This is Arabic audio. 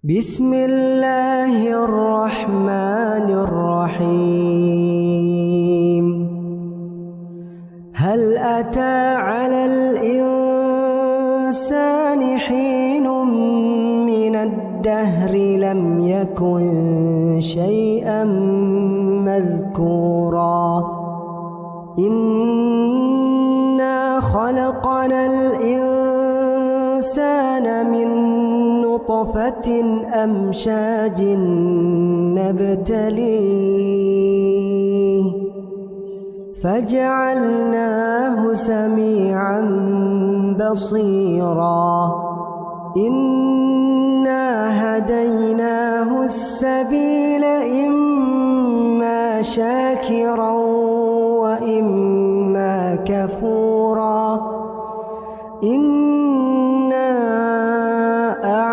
بسم الله الرحمن الرحيم. هل أتى على الإنسان حين من الدهر لم يكن شيئا مذكورا إنا خلقنا الإنسان من نطفة أمشاج نبتليه فجعلناه سميعا بصيرا إنا هديناه السبيل إما شاكرا وإما كفورا